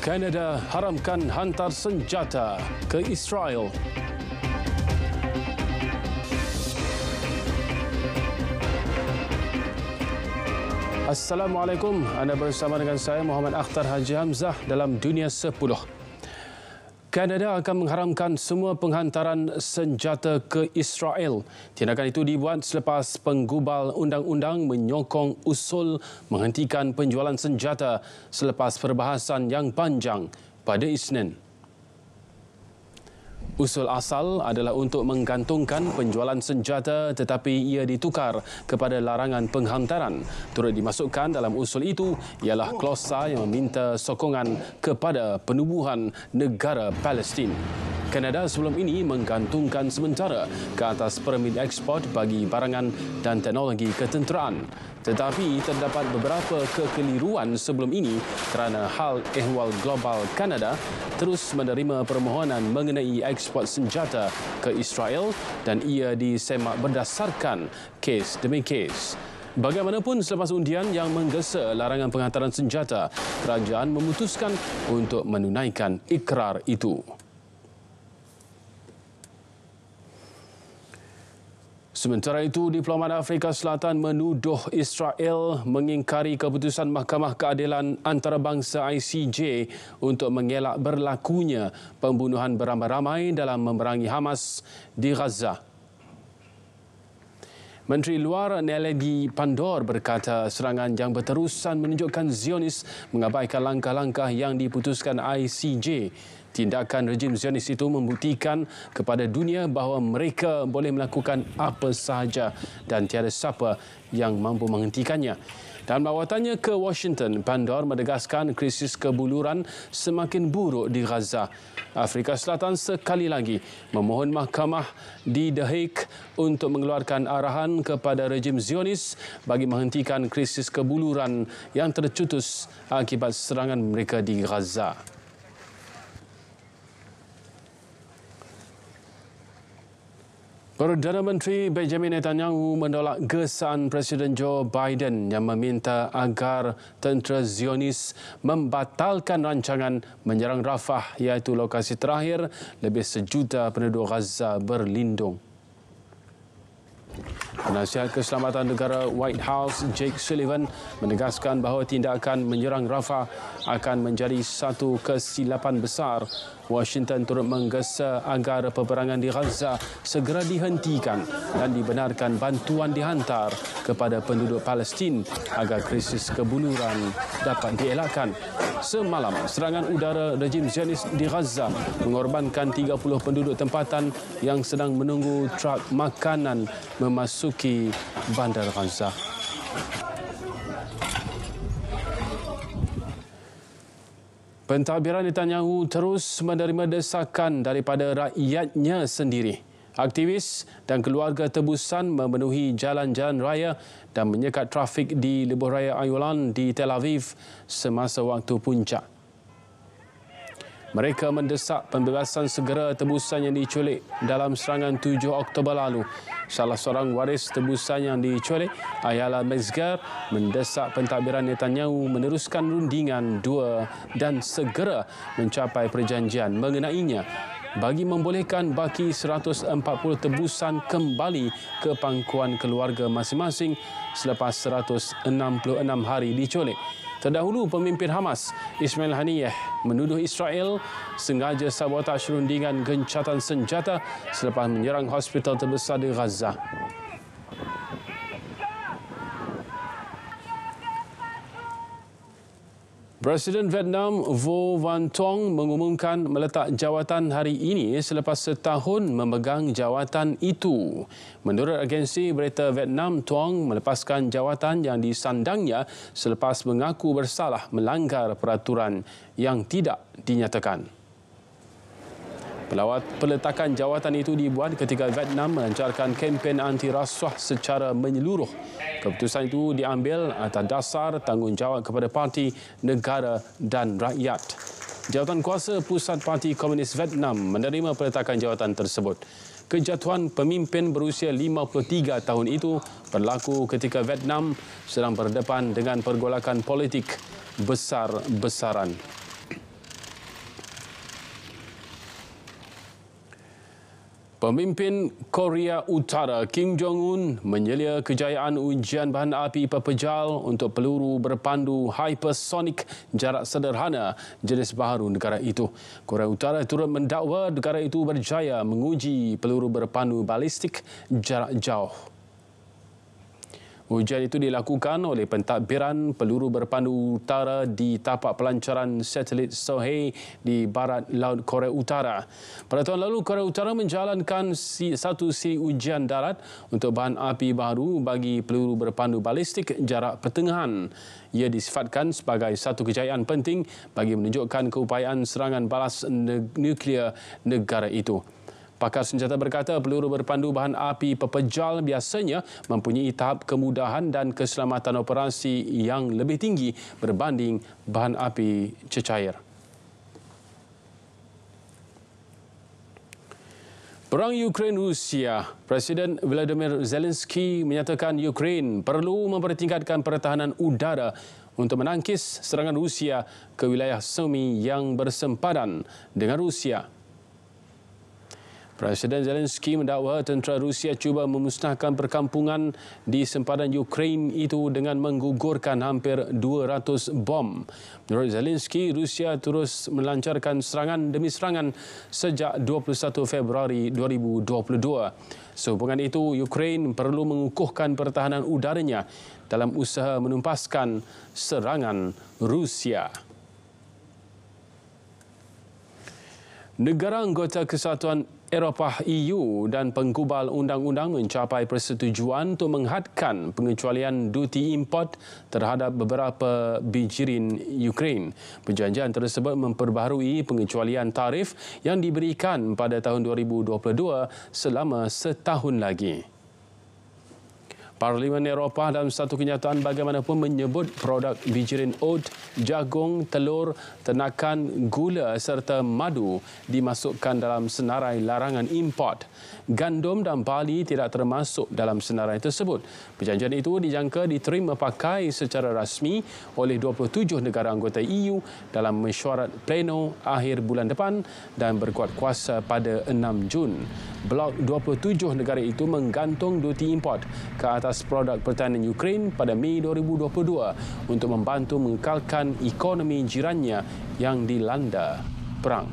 Kanada haramkan hantar senjata ke Israel. Assalamualaikum, anda bersama dengan saya Muhammad Akhtar Haji Hamzah dalam Dunia 10. Kanada akan mengharamkan semua penghantaran senjata ke Israel. Tindakan itu dibuat selepas penggubal undang-undang menyokong usul menghentikan penjualan senjata selepas perbahasan yang panjang pada Isnin. Usul asal adalah untuk menggantungkan penjualan senjata tetapi ia ditukar kepada larangan penghantaran. Turut dimasukkan dalam usul itu ialah klausa yang meminta sokongan kepada penubuhan negara Palestin. Kanada sebelum ini menggantungkan sementara ke atas permit ekspor bagi barangan dan teknologi ketenteraan. Tetapi terdapat beberapa kekeliruan sebelum ini kerana hal ehwal global Kanada terus menerima permohonan mengenai ekspor senjata ke Israel dan ia disemak berdasarkan kes demi kes. Bagaimanapun selepas undian yang menggesa larangan penghantaran senjata, kerajaan memutuskan untuk menunaikan ikrar itu. Sementara itu, diplomat Afrika Selatan menuduh Israel mengingkari keputusan Mahkamah Keadilan Antarabangsa ICJ untuk mengelak berlakunya pembunuhan beramai-ramai dalam memerangi Hamas di Gaza. Menteri Luar Naledi Pandor berkata serangan yang berterusan menunjukkan Zionis mengabaikan langkah-langkah yang diputuskan ICJ. Tindakan rejim Zionis itu membuktikan kepada dunia bahawa mereka boleh melakukan apa sahaja dan tiada siapa yang mampu menghentikannya. Dalam lawatannya ke Washington, Pandor menegaskan krisis kebuluran semakin buruk di Gaza. Afrika Selatan sekali lagi memohon mahkamah di The Hague untuk mengeluarkan arahan kepada rejim Zionis bagi menghentikan krisis kebuluran yang tercetus akibat serangan mereka di Gaza. Perdana Menteri Benjamin Netanyahu menolak gesaan Presiden Joe Biden yang meminta agar tentera Zionis membatalkan rancangan menyerang Rafah iaitu lokasi terakhir lebih sejuta penduduk Gaza berlindung. Penasihat Keselamatan Negara White House Jake Sullivan menegaskan bahawa tindakan menyerang Rafah akan menjadi satu kesilapan besar. Washington turut menggesa agar peperangan di Gaza segera dihentikan dan dibenarkan bantuan dihantar kepada penduduk Palestin agar krisis kebuluran dapat dielakkan. Semalam, serangan udara rejim Zionis di Gaza mengorbankan 30 penduduk tempatan yang sedang menunggu truk makanan memasuki bandar Gaza. Pentadbiran Netanyahu terus menerima desakan daripada rakyatnya sendiri. Aktivis dan keluarga tebusan memenuhi jalan-jalan raya dan menyekat trafik di Lebuh Raya Ayulan di Tel Aviv semasa waktu puncak. Mereka mendesak pembebasan segera tebusan yang diculik dalam serangan 7 Oktober lalu. Salah seorang waris tebusan yang diculik, Ayala Metzger, mendesak pentadbiran Netanyahu meneruskan rundingan 2 dan segera mencapai perjanjian mengenainya bagi membolehkan baki 140 tebusan kembali ke pangkuan keluarga masing-masing selepas 166 hari diculik. Terdahulu, pemimpin Hamas, Ismail Haniyeh, menuduh Israel sengaja sabotaj rundingan gencatan senjata selepas menyerang hospital terbesar di Gaza. Presiden Vietnam Vo Van Thuong mengumumkan meletak jawatan hari ini selepas setahun memegang jawatan itu. Menurut agensi berita Vietnam, Thuong melepaskan jawatan yang disandangnya selepas mengaku bersalah melanggar peraturan yang tidak dinyatakan. Peletakan jawatan itu dibuat ketika Vietnam melancarkan kempen anti-rasuah secara menyeluruh. Keputusan itu diambil atas dasar tanggungjawab kepada parti, negara dan rakyat. Jawatan kuasa Pusat Parti Komunis Vietnam menerima peletakan jawatan tersebut. Kejatuhan pemimpin berusia 53 tahun itu berlaku ketika Vietnam sedang berdepan dengan pergolakan politik besar-besaran. Pemimpin Korea Utara Kim Jong-un menyelia kejayaan ujian bahan api pepejal untuk peluru berpandu hypersonik jarak sederhana jenis baharu negara itu. Korea Utara turut mendakwa negara itu berjaya menguji peluru berpandu balistik jarak jauh. Ujian itu dilakukan oleh pentadbiran peluru berpandu utara di tapak pelancaran satelit Sohae di barat Laut Korea Utara. Pada tahun lalu, Korea Utara menjalankan satu siri ujian darat untuk bahan api baru bagi peluru berpandu balistik jarak pertengahan. Ia disifatkan sebagai satu kejayaan penting bagi menunjukkan keupayaan serangan balas nuklear negara itu. Pakar senjata berkata peluru berpandu bahan api pepejal biasanya mempunyai tahap kemudahan dan keselamatan operasi yang lebih tinggi berbanding bahan api cecair. Perang Ukraine-Rusia, Presiden Volodymyr Zelensky menyatakan Ukraine perlu mempertingkatkan pertahanan udara untuk menangkis serangan Rusia ke wilayah semi yang bersempadan dengan Rusia. Presiden Zelensky mendakwa tentera Rusia cuba memusnahkan perkampungan di sempadan Ukraine itu dengan menggugurkan hampir 200 bom. Menurut Zelensky, Rusia terus melancarkan serangan demi serangan sejak 21 Februari 2022. Sehubungan itu, Ukraine perlu mengukuhkan pertahanan udaranya dalam usaha menumpaskan serangan Rusia. Negara anggota Kesatuan Eropah EU dan penggubal undang-undang mencapai persetujuan untuk menghadkan pengecualian duti import terhadap beberapa bijirin Ukraine. Perjanjian tersebut memperbaharui pengecualian tarif yang diberikan pada tahun 2022 selama setahun lagi. Parlimen Eropah dalam satu kenyataan bagaimanapun menyebut produk bijirin oat, jagung, telur, ternakan, gula serta madu dimasukkan dalam senarai larangan import. Gandum dan barley tidak termasuk dalam senarai tersebut. Perjanjian itu dijangka diterima pakai secara rasmi oleh 27 negara anggota EU dalam mesyuarat pleno akhir bulan depan dan berkuat kuasa pada 6 Jun. Blok 27 negara itu menggantung duti import ke atas produk pertahanan Ukraine pada Mei 2022 untuk membantu mengekalkan ekonomi jirannya yang dilanda perang.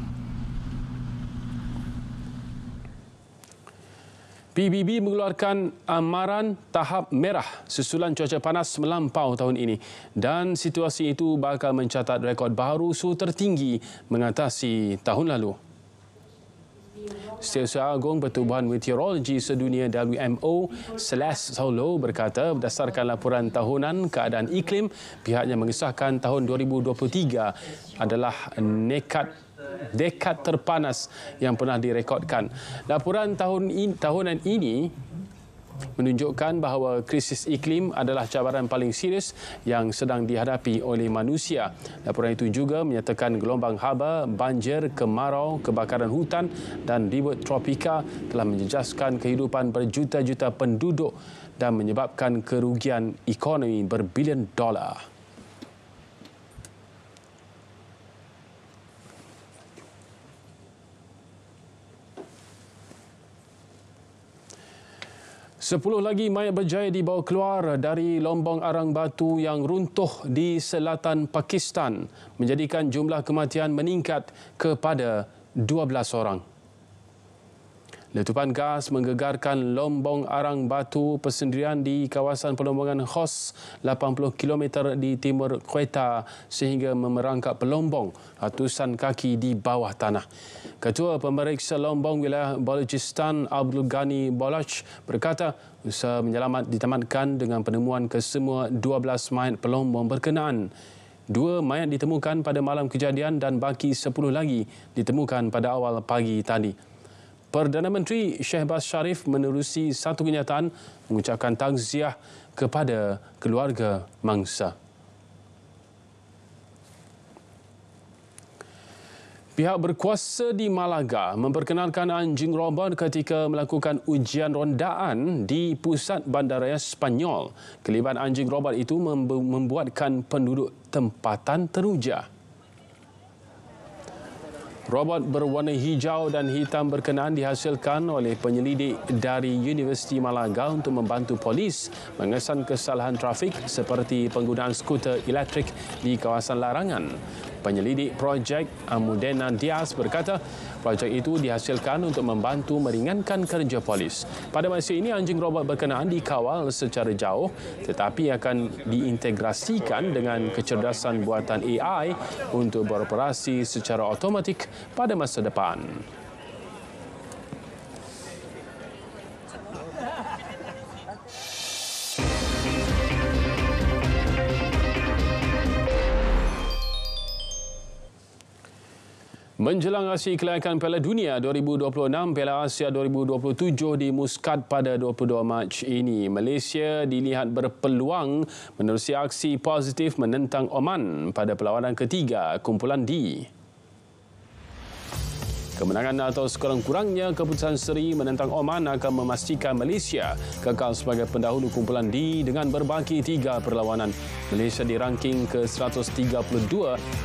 PBB mengeluarkan amaran tahap merah susulan cuaca panas melampau tahun ini dan situasi itu bakal mencatat rekod baru suhu tertinggi mengatasi tahun lalu. Setiausaha Agung Pertubuhan Meteorologi Sedunia WMO, Celeste Solo berkata berdasarkan laporan tahunan keadaan iklim, pihaknya mengesahkan tahun 2023 adalah dekad terpanas yang pernah direkodkan. Laporan tahunan ini menunjukkan bahawa krisis iklim adalah cabaran paling serius yang sedang dihadapi oleh manusia. Laporan itu juga menyatakan gelombang haba, banjir, kemarau, kebakaran hutan dan ribut tropika telah menjejaskan kehidupan berjuta-juta penduduk dan menyebabkan kerugian ekonomi berbilion dolar. Sepuluh lagi mayat berjaya dibawa keluar dari lombong arang batu yang runtuh di selatan Pakistan, menjadikan jumlah kematian meningkat kepada 12 orang. Letupan gas menggegarkan lombong arang batu persendirian di kawasan pelombongan Khos 80 km di timur Quetta sehingga memerangkap pelombong ratusan kaki di bawah tanah. Ketua Pemeriksa Lombong Wilayah Balochistan Abdul Ghani Baloch berkata usaha menyelamat ditamatkan dengan penemuan kesemua 12 mayat pelombong berkenaan. 2 mayat ditemukan pada malam kejadian dan baki 10 lagi ditemukan pada awal pagi tadi. Perdana Menteri Shehbaz Sharif menerusi satu kenyataan mengucapkan takziah kepada keluarga mangsa. Pihak berkuasa di Malaga memperkenalkan anjing robot ketika melakukan ujian rondaan di pusat bandaraya Sepanyol. Kelibat anjing robot itu membuatkan penduduk tempatan teruja. Robot berwarna hijau dan hitam berkenaan dihasilkan oleh penyelidik dari Universiti Malaga untuk membantu polis mengesan kesalahan trafik seperti penggunaan skuter elektrik di kawasan larangan. Penyelidik projek Amudena Diaz berkata projek itu dihasilkan untuk membantu meringankan kerja polis. Pada masa ini anjing robot berkenaan dikawal secara jauh tetapi akan diintegrasikan dengan kecerdasan buatan AI untuk beroperasi secara automatik pada masa depan. Menjelang aksi kelayakan Piala Dunia 2026, Piala Asia 2027 di Muscat pada 22 Mac ini, Malaysia dilihat berpeluang menerusi aksi positif menentang Oman pada perlawanan ketiga kumpulan D. Kemenangan atau sekurang-kurangnya keputusan seri menentang Oman akan memastikan Malaysia kekal sebagai pendahulu kumpulan D dengan berbaki 3 perlawanan. Malaysia di ranking ke-132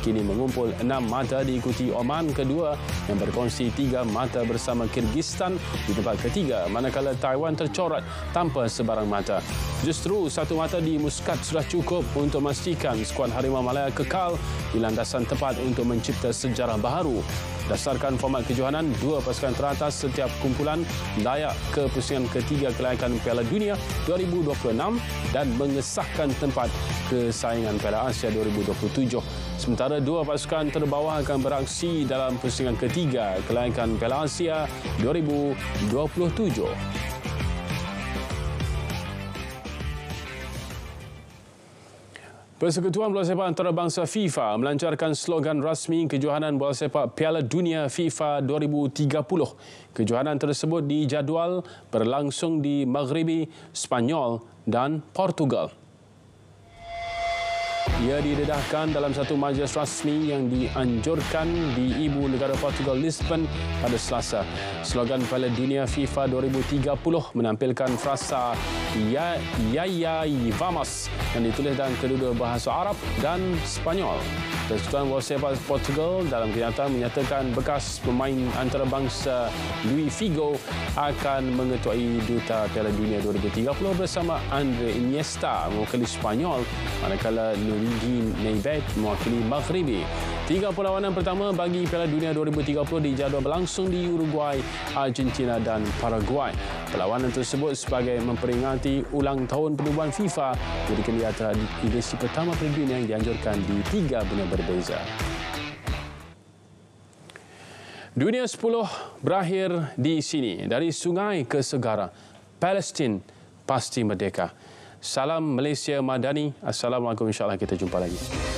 kini mengumpul 6 mata diikuti Oman kedua yang berkongsi 3 mata bersama Kyrgyzstan di tempat ketiga manakala Taiwan tercorat tanpa sebarang mata. Justru 1 mata di Muscat sudah cukup untuk memastikan skuad Harimau Malaya kekal di landasan tepat untuk mencipta sejarah baharu. Berdasarkan format kejohanan, 2 pasukan teratas setiap kumpulan layak ke pusingan ketiga kelayakan Piala Dunia 2026 dan mengesahkan tempat kesaingan Piala Asia 2027. Sementara 2 pasukan terbawah akan beraksi dalam pusingan ketiga kelayakan Piala Asia 2027. Persekutuan Bola Sepak Antarabangsa FIFA melancarkan slogan rasmi kejohanan bola sepak Piala Dunia FIFA 2030. Kejohanan tersebut dijadual berlangsung di Maghribi, Spanyol dan Portugal. Ia didedahkan dalam satu majlis rasmi yang dianjurkan di ibu negara Portugal, Lisbon pada Selasa. Slogan Piala Dunia FIFA 2030 menampilkan frasa Ya Vamos yang ditulis dalam kedua bahasa Arab dan Spanyol. Persekutuan Bola Sepak Portugal dalam kenyataan menyatakan bekas pemain antarabangsa Luis Figo akan mengetuai duta Piala Dunia 2030 bersama Andre Iniesta mewakili Spanyol, manakala Luigi Neivet mewakili Maghribi. 3 perlawanan pertama bagi Piala Dunia 2030 dijadual berlangsung di Uruguay, Argentina dan Paraguay. Perlawanan tersebut sebagai memperingati ulang tahun penubuhan FIFA jadikan di antara edisi pertama Piala Dunia yang dianjurkan di 3 benua berbeza. Dunia 10 berakhir di sini. Dari sungai ke segara, Palestin pasti merdeka. Salam Malaysia Madani. Assalamualaikum, insyaAllah kita jumpa lagi.